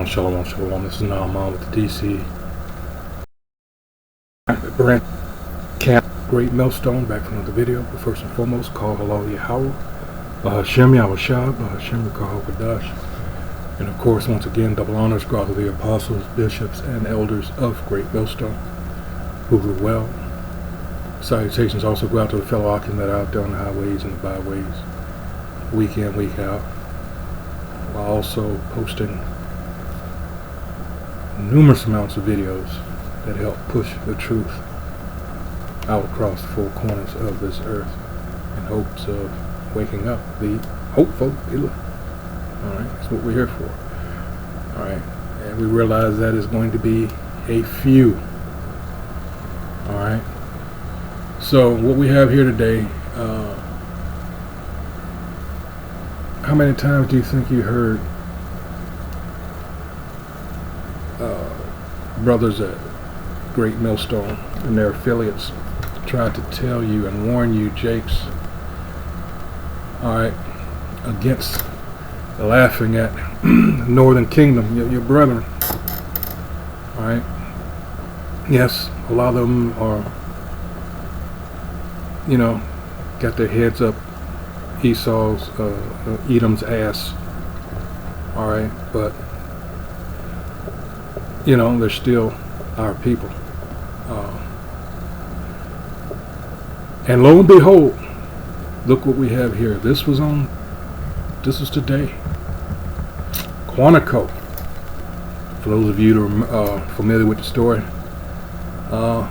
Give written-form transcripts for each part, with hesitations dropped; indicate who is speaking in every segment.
Speaker 1: Shalom, shalom, shalom. This is Naaman with the DC Brent Camp Great Millstone, back from another video. But first and foremost, call hello Yahweh, Bahashem Yahushua, Bahashem Kadash. And of course, once again, double honors go out to the apostles, bishops, and elders of Great Millstone who do well. Salutations also go out to the fellow Akim that are out there on the highways and the byways, week in, week out, while also posting numerous amounts of videos that help push the truth out across the four corners of this earth in hopes of waking up the hopeful elect. Alright, that's what we're here for. Alright, and we realize that is going to be a few. Alright, so what we have here today, how many times do you think you heard brothers at Great Millstone and their affiliates tried to tell you and warn you, Jakes, alright, against laughing at Northern Kingdom, your brethren? Alright, yes, a lot of them are, you know, got their heads up Esau's, Edom's ass, alright, but you know, they're still our people. And lo and behold, look what we have here. This is today. Quantico. For those of you that are familiar with the story, a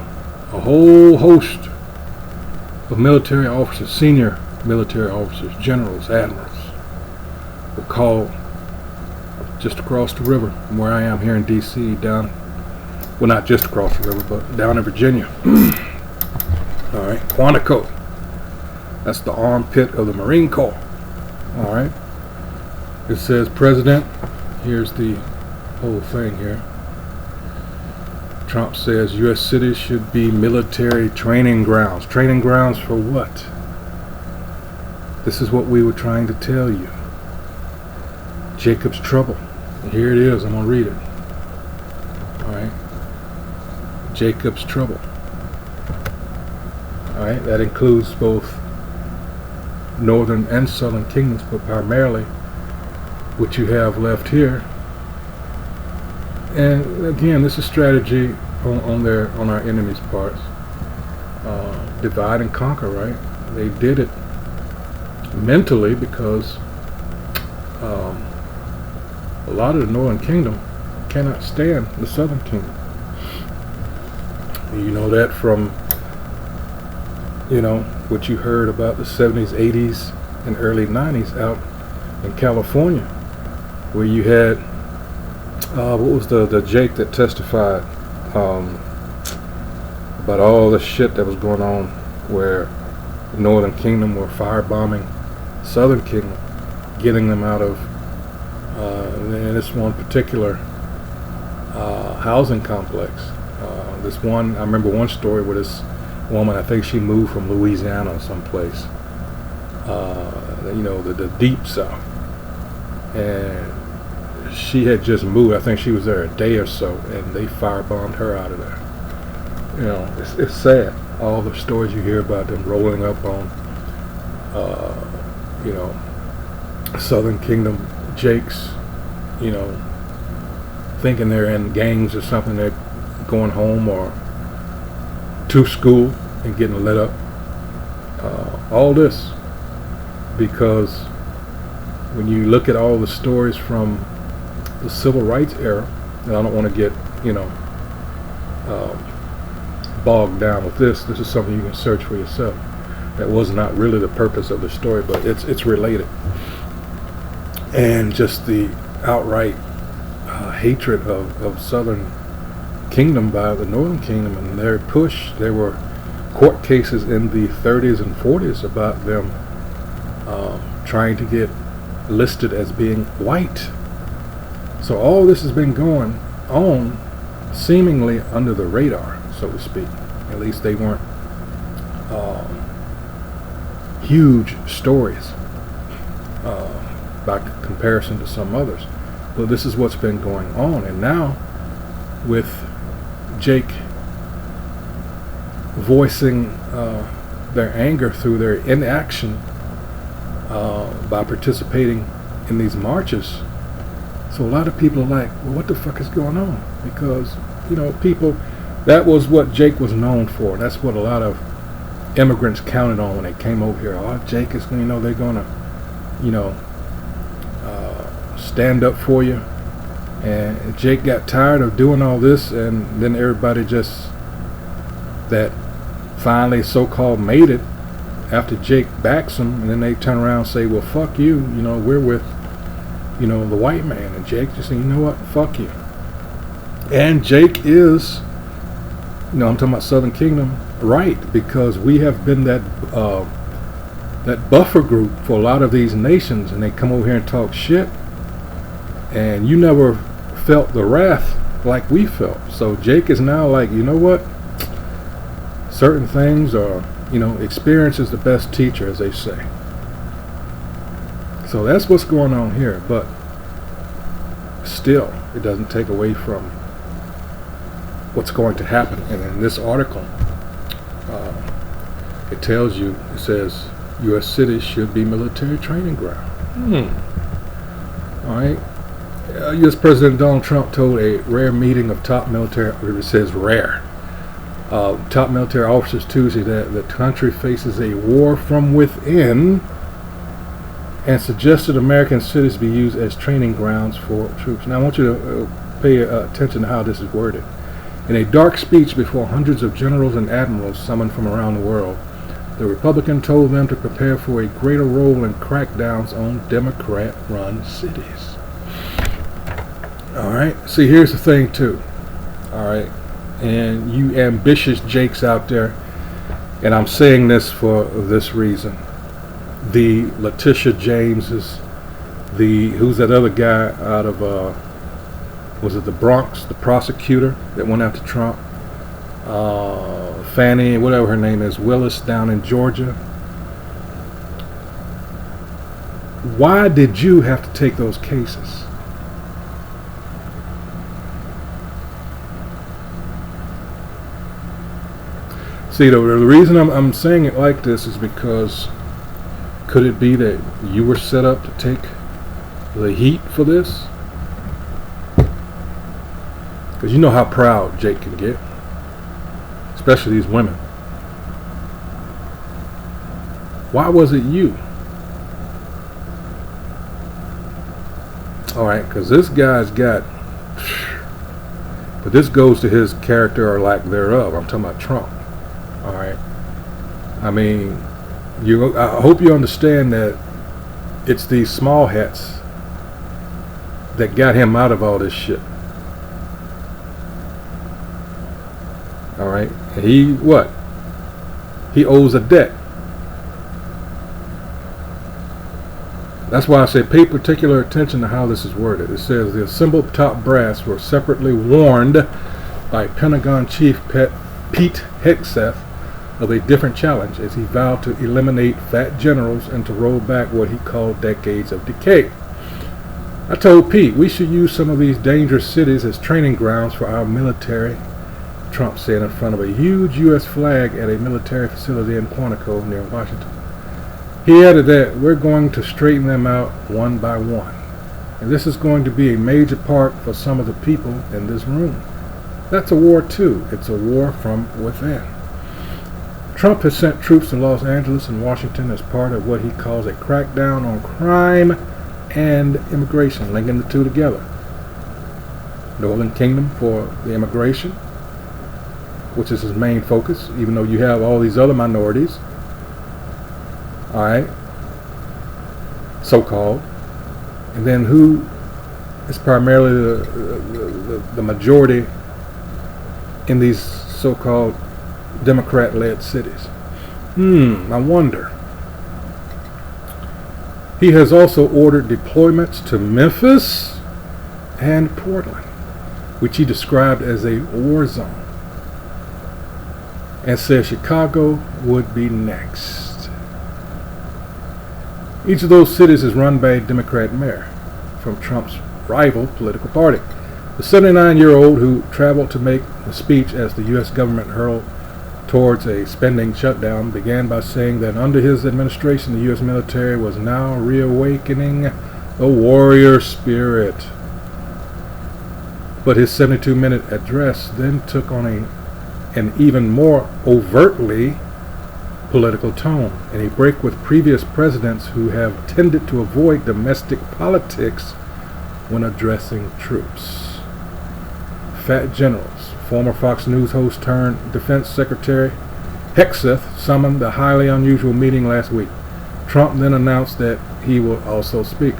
Speaker 1: whole host of military officers, senior military officers, generals, admirals, were called just across the river from where I am here in DC, down, well, not just across the river, but down in Virginia. Alright, Quantico. That's the armpit of the Marine Corps. Alright. It says, President, here's the whole thing here. Trump says U.S. cities should be military training grounds. Training grounds for what? This is what we were trying to tell you. Jacob's trouble. And here it is. I'm going to read it. Alright. Jacob's trouble. Alright. That includes both northern and southern kingdoms, but primarily what you have left here. And again, this is strategy on our enemies' parts. Divide and conquer, right? They did it mentally because a lot of the northern kingdom cannot stand the southern kingdom. You know that from, you know, what you heard about the 70s, 80s, and early 90s out in California, where you had, what was the Jake that testified about all the shit that was going on, where the northern kingdom were firebombing southern kingdom, getting them out of in this one particular housing complex. This one, I remember one story where this woman, I think she moved from Louisiana or someplace, you know, the deep south, and she had just moved. I think she was there a day or so, and they firebombed her out of there. You know, it's sad, all the stories you hear about them rolling up on you know, southern kingdom Jakes, you know, thinking they're in gangs or something. They're going home or to school and getting lit up. All this because when you look at all the stories from the civil rights era, and I don't want to get, you know, bogged down with this. This is something you can search for yourself. That was not really the purpose of the story, but it's related. And just the outright hatred of southern kingdom by the northern kingdom and their push. There were court cases in the 30s and 40s about them trying to get listed as being white. So all this has been going on seemingly under the radar, so to speak. At least they weren't huge stories by comparison to some others. But this is what's been going on. And now, with Jake voicing their anger through their inaction by participating in these marches, so a lot of people are like, well, what the fuck is going on? Because, people, that was what Jake was known for. That's what a lot of immigrants counted on when they came over here. Oh, Jake is, they're going to, stand up for you. And Jake got tired of doing all this, and then everybody just, that finally so-called made it after Jake backs them, and then they turn around and say, well, fuck you, we're with, the white man. And Jake just said, you know what, fuck you. And Jake is, I'm talking about Southern Kingdom, right, because we have been that buffer group for a lot of these nations, and they come over here and talk shit, and you never felt the wrath like we felt. So Jake is now like, you know what, certain things are, experience is the best teacher, as they say. So that's what's going on here. But still, it doesn't take away from what's going to happen. And in this article, it tells you, it says, U.S. cities should be military training ground. All right. U.S. President Donald Trump told a rare meeting of top military, it says rare, top military officers Tuesday that the country faces a war from within, and suggested American cities be used as training grounds for troops. Now I want you to pay attention to how this is worded. In a dark speech before hundreds of generals and admirals summoned from around the world, the Republican told them to prepare for a greater role in crackdowns on Democrat-run cities. All right. See, here's the thing, too. All right. And you ambitious Jakes out there, and I'm saying this for this reason. The Letitia Jameses, who's that other guy out of, was it the Bronx, the prosecutor that went after Trump? Fannie, whatever her name is, Willis down in Georgia. Why did you have to take those cases? See, the reason I'm saying it like this is because could it be that you were set up to take the heat for this? Because you know how proud Jake can get, especially these women. Why was it you? All right, because this guy's got, but this goes to his character or lack thereof. I'm talking about Trump. All right. I mean, I hope you understand that it's these small hats that got him out of all this shit. All right. And he owes a debt. That's why I say pay particular attention to how this is worded. It says the assembled top brass were separately warned by Pentagon Chief Pete Hegseth of a different challenge as he vowed to eliminate fat generals and to roll back what he called decades of decay. I told Pete we should use some of these dangerous cities as training grounds for our military, Trump said in front of a huge U.S. flag at a military facility in Quantico near Washington. He added that we're going to straighten them out one by one. And this is going to be a major part for some of the people in this room. That's a war too. It's a war from within. Trump has sent troops to Los Angeles and Washington as part of what he calls a crackdown on crime and immigration, linking the two together. Northern Kingdom for the immigration, which is his main focus, even though you have all these other minorities, all right, so-called, and then who is primarily the majority in these so-called Democrat-led cities. I wonder. He has also ordered deployments to Memphis and Portland, which he described as a war zone, and said Chicago would be next. Each of those cities is run by a Democrat mayor from Trump's rival political party. The 79-year-old who traveled to make a speech as the U.S. government hurled towards a spending shutdown began by saying that under his administration the U.S. military was now reawakening the warrior spirit. But his 72-minute address then took on an even more overtly political tone, and a break with previous presidents who have tended to avoid domestic politics when addressing troops. Fat generals. Former Fox News host turned Defense Secretary Hegseth summoned the highly unusual meeting last week. Trump then announced that he will also speak.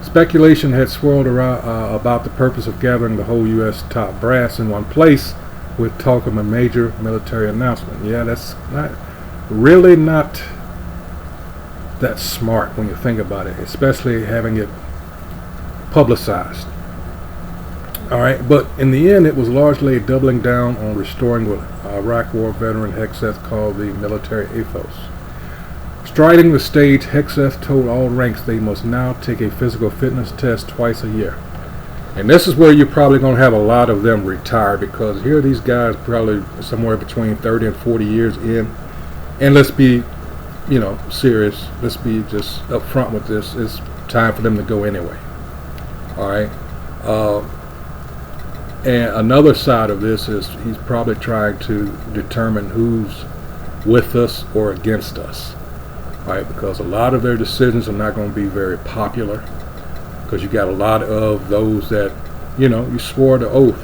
Speaker 1: Speculation had swirled around about the purpose of gathering the whole U.S. top brass in one place with talk of a major military announcement. Yeah, that's really not that smart when you think about it, especially having it publicized. All right, but in the end, it was largely a doubling down on restoring what Iraq War veteran Hegseth called the military ethos. Striding the stage, Hegseth told all ranks they must now take a physical fitness test twice a year. And this is where you're probably going to have a lot of them retire, because here are these guys probably somewhere between 30 and 40 years in. And let's be, serious. Let's be just upfront with this. It's time for them to go anyway. All right. And another side of this is he's probably trying to determine who's with us or against us. Right, because a lot of their decisions are not going to be very popular, because you got a lot of those that, you swore the oath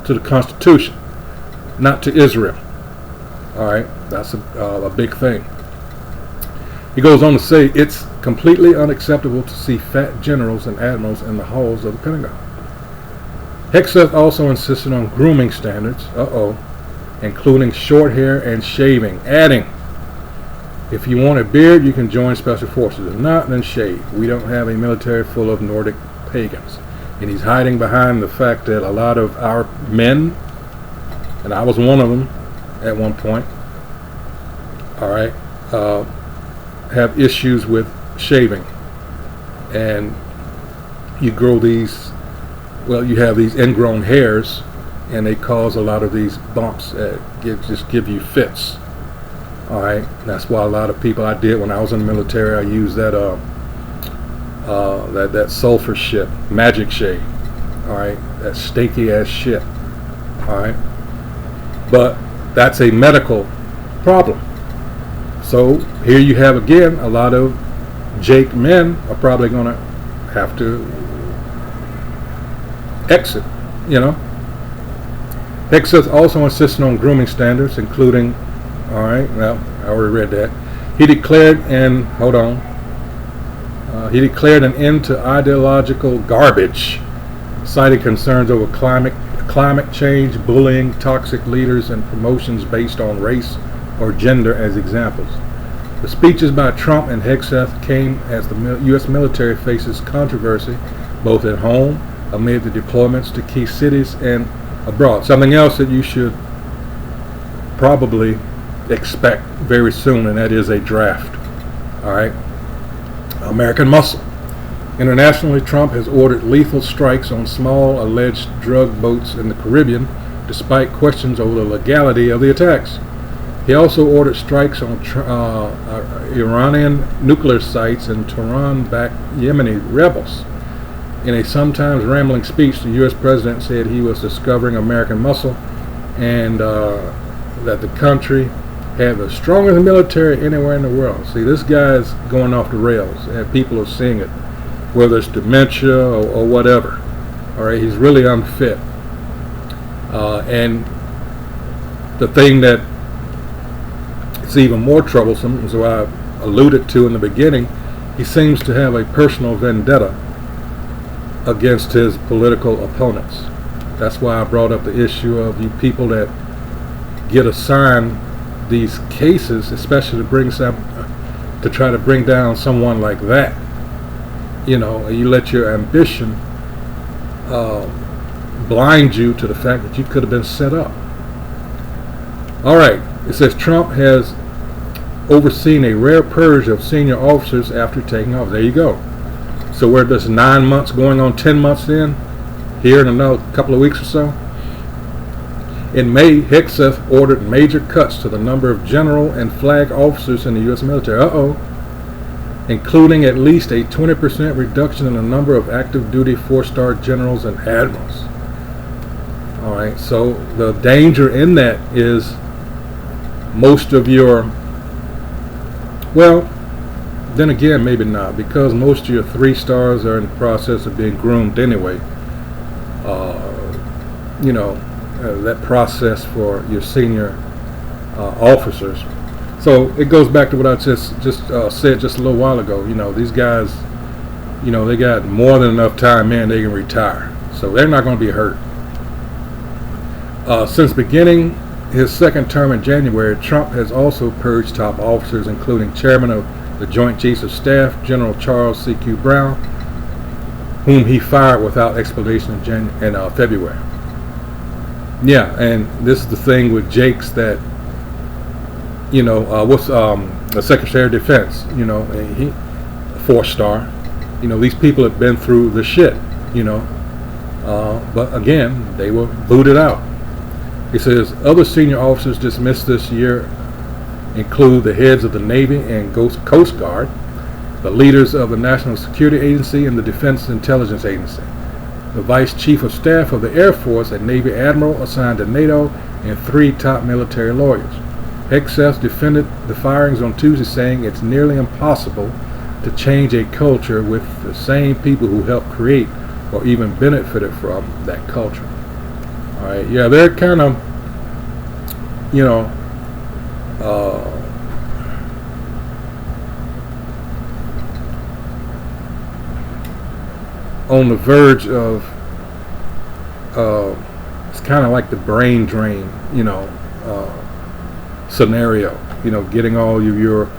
Speaker 1: to the Constitution, not to Israel. All right, that's a big thing. He goes on to say it's completely unacceptable to see fat generals and admirals in the halls of the Pentagon. Hegseth also insisted on grooming standards, including short hair and shaving, adding, if you want a beard, you can join Special Forces. If not, then shave. We don't have a military full of Nordic pagans. And he's hiding behind the fact that a lot of our men, and I was one of them at one point, all right, have issues with shaving. And you grow these, you have these ingrown hairs, and they cause a lot of these bumps that just give you fits. All right, that's why a lot of people, I did when I was in the military, I used that that sulfur shit, magic shade. All right, that stinky ass shit. All right, but that's a medical problem. So here you have again a lot of Jake men are probably going to have to exit. Hegseth also insisted on grooming standards, including. All right, well, I already read that. He declared an end to ideological garbage, citing concerns over climate change, bullying, toxic leaders, and promotions based on race or gender as examples. The speeches by Trump and Hegseth came as the U.S. military faces controversy, both at home, amid the deployments to key cities, and abroad. Something else that you should probably expect very soon, and that is a draft. All right, American muscle. Internationally, Trump has ordered lethal strikes on small alleged drug boats in the Caribbean, despite questions over the legality of the attacks. He also ordered strikes on Iranian nuclear sites and Tehran-backed Yemeni rebels. In a sometimes rambling speech, the U.S. president said he was discovering American muscle, and that the country had the strongest military anywhere in the world. See, this guy's going off the rails, and people are seeing it, whether it's dementia or whatever. All right, he's really unfit. And the thing that is even more troublesome is what I alluded to in the beginning. He seems to have a personal vendetta against his political opponents. That's why I brought up the issue of you people that get assigned these cases, especially to try to bring down someone like that. You let your ambition blind you to the fact that you could have been set up. All right, it says Trump has overseen a rare purge of senior officers after taking office. There you go. So we're just 9 months going on 10 months in, here in another couple of weeks or so. In May, Hegseth ordered major cuts to the number of general and flag officers in the U.S. military. Including at least a 20% reduction in the number of active duty 4-star generals and admirals. All right, so the danger in that is most of your, well, then again, maybe not, because most of your 3 stars are in the process of being groomed anyway. That process for your senior officers. So it goes back to what I just said just a little while ago. These guys, they got more than enough time in, they can retire. So they're not going to be hurt. Since beginning his second term in January, Trump has also purged top officers, including Chairman of the Joint Chiefs of Staff, General Charles C.Q. Brown, whom he fired without explanation in February. Yeah, and this is the thing with Jakes that, what's the Secretary of Defense, and he, 4-star, these people have been through the shit, but again, they were booted out. He says other senior officers dismissed this year include the heads of the Navy and Coast Guard, the leaders of the National Security Agency and the Defense Intelligence Agency, the Vice Chief of Staff of the Air Force, a Navy Admiral assigned to NATO, and 3 top military lawyers. Hegseth defended the firings on Tuesday, saying it's nearly impossible to change a culture with the same people who helped create or even benefited from that culture. All right, yeah, they're kind of, on the verge of, it's kind of like the brain drain, scenario, getting all of your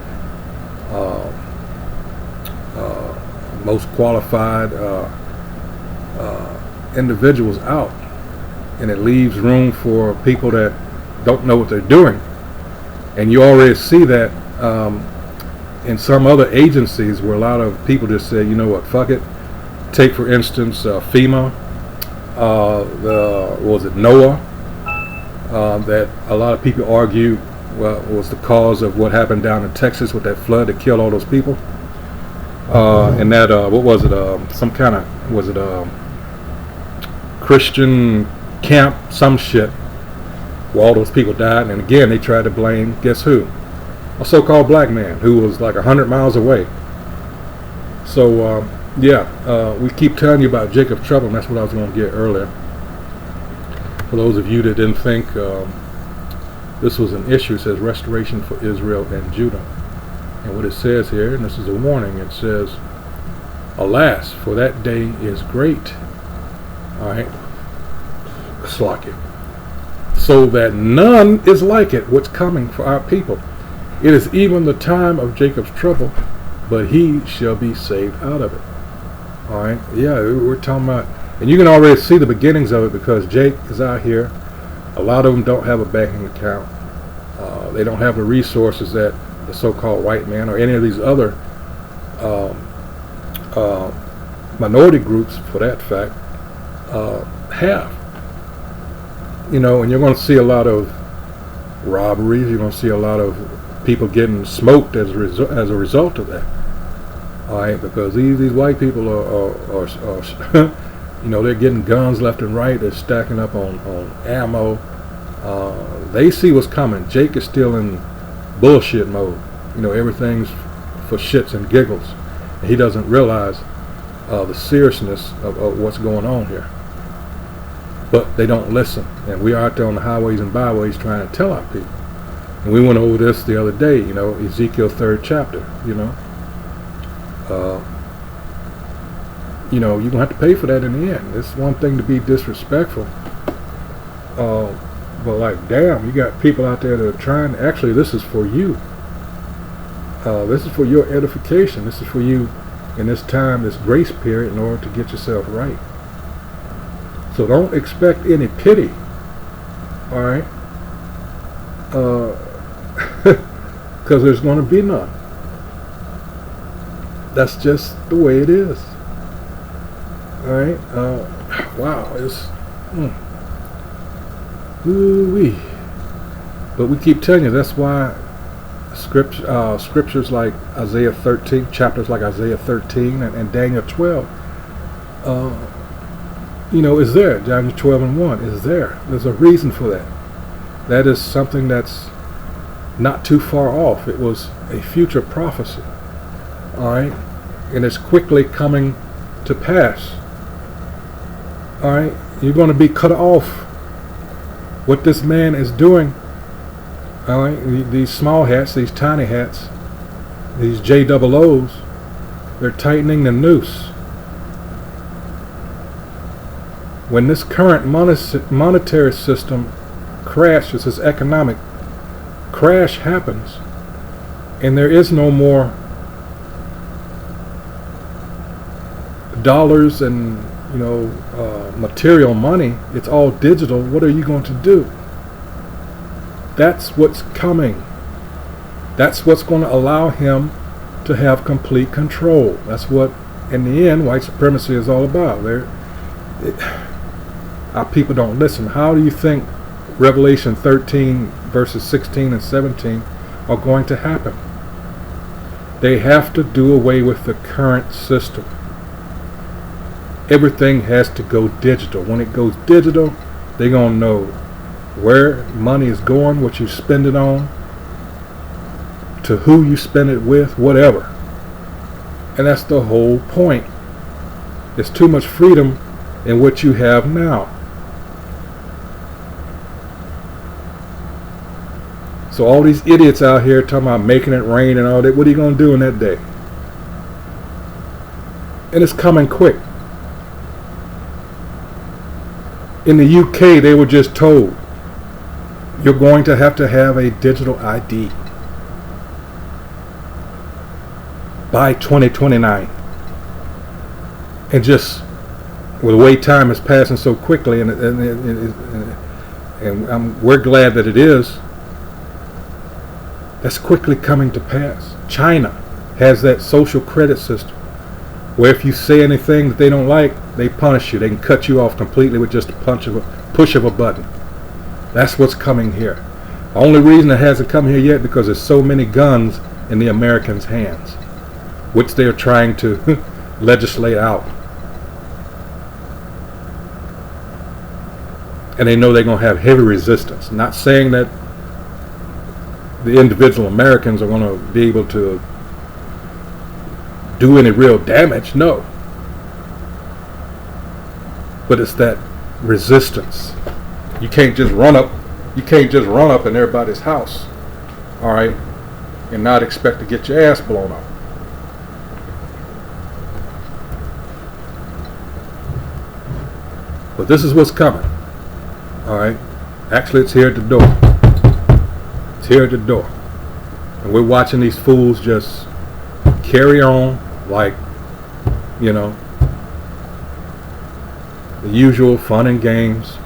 Speaker 1: most qualified individuals out, and it leaves room for people that don't know what they're doing. And you already see that in some other agencies where a lot of people just say, you know what, fuck it. Take for instance FEMA, NOAA, that a lot of people argue was the cause of what happened down in Texas with that flood that killed all those people. And that what was it? Some kind of, was it Christian camp, some shit, where all those people died. And again, they tried to blame, guess who? A so-called black man who was like 100 miles away. So we keep telling you about Jacob's trouble, and that's what I was going to get earlier. For those of you that didn't think this was an issue, it says restoration for Israel and Judah. And what it says here, and this is a warning, it says, alas, for that day is great. All right, slack it. So that none is like it, what's coming for our people. It is even the time of Jacob's trouble, but he shall be saved out of it. All right, yeah, we're talking about, and you can already see the beginnings of it because Jake is out here. A lot of them don't have a banking account. They don't have the resources that the so-called white man or any of these other minority groups, for that fact, have. And you're going to see a lot of robberies. You're going to see a lot of people getting smoked as a result of that. All right, because these white people are they're getting guns left and right. They're stacking up on ammo. They see what's coming. Jake is still in bullshit mode. Everything's for shits and giggles. And he doesn't realize the seriousness of what's going on here. But they don't listen. And we are out there on the highways and byways trying to tell our people. And we went over this the other day, Ezekiel 3rd chapter, you're going to have to pay for that in the end. It's one thing to be disrespectful. But like, damn, you got people out there that are trying. Actually, this is for you. This is for your edification. This is for you in this time, this grace period, in order to get yourself right. So don't expect any pity. All right? Because there's going to be none. That's just the way it is. All right. Wow. It's ooh-wee. But we keep telling you that's why scriptures like Isaiah 13, chapters like Isaiah 13 and Daniel 12, is there. Daniel 12 and 1 is there. There's a reason for that. That is something that's not too far off. It was a future prophecy. All right. And it's quickly coming to pass. All right. You're going to be cut off. What this man is doing, all right, these small hats, these tiny hats, these JOOs, they're tightening the noose. When this current monetary system crashes, this economic crash happens, and there is no more dollars and material money, it's all digital. What are you going to do? That's what's coming. That's what's going to allow him to have complete control. That's what, in the end, white supremacy is all about. Our people don't listen. How do you think Revelation 13 verses 16 and 17 are going to happen? They have to do away with the current system. Everything has to go digital. When it goes digital, they're going to know where money is going, what you spend it on, to who you spend it with, whatever. And that's the whole point. There's too much freedom in what you have now. So all these idiots out here talking about making it rain and all that, what are you going to do in that day? And it's coming quick. In the UK, they were just told, you're going to have a digital ID by 2029. And just, well, the way time is passing so quickly, and we're glad that it is, that's quickly coming to pass. China has that social credit system where if you say anything that they don't like, they punish you. They can cut you off completely with just a push of a button. That's what's coming here. The only reason it hasn't come here yet because there's so many guns in the Americans' hands, which they are trying to legislate out. And they know they're going to have heavy resistance. Not saying that the individual Americans are going to be able to do any real damage, no. But it's that resistance. You can't just run up in everybody's house, all right, and not expect to get your ass blown up. But this is what's coming, all right. Actually, it's here at the door. It's here at the door, and we're watching these fools just carry on like, the usual fun and games.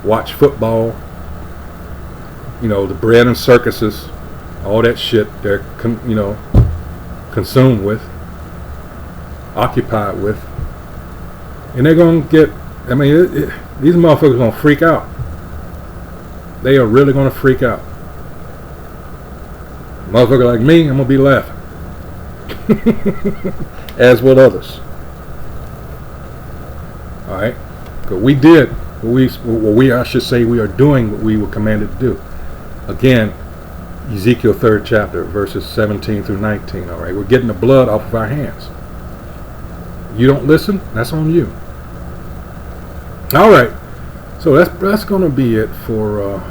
Speaker 1: Watch football, the bread and circuses, all that shit they're consumed with, occupied with, and they're gonna get. These motherfuckers are gonna freak out. They are really gonna freak out. Motherfucker like me, I'm gonna be laughing, as will others. All right, because we did. I should say we are doing what we were commanded to do. Again, Ezekiel 3rd chapter, verses 17 through 19. All right, we're getting the blood off of our hands. You don't listen, that's on you. All right, so that's going to be it for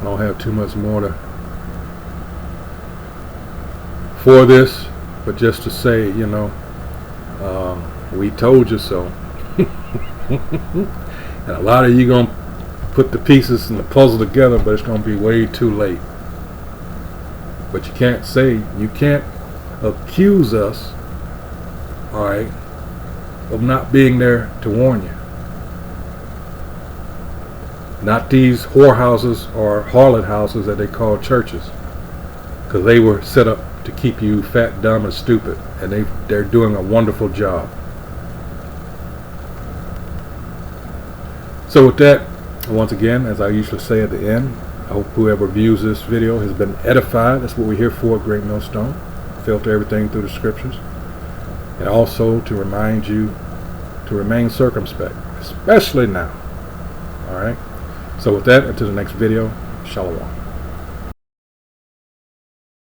Speaker 1: I don't have too much more for this, but just to say, we told you so. And a lot of you going to put the pieces and the puzzle together, but it's going to be way too late. But you can't accuse us, all right, of not being there to warn you. Not these whorehouses or harlot houses that they call churches, because they were set up to to keep you fat, dumb, and stupid, and they're doing a wonderful job. So with that, once again, as I usually say at the end, I hope whoever views this video has been edified. That's what we're here for at Great Millstone. Filter everything through the scriptures. And also to remind you to remain circumspect, especially now. Alright? So with that, until the next video, Shalom.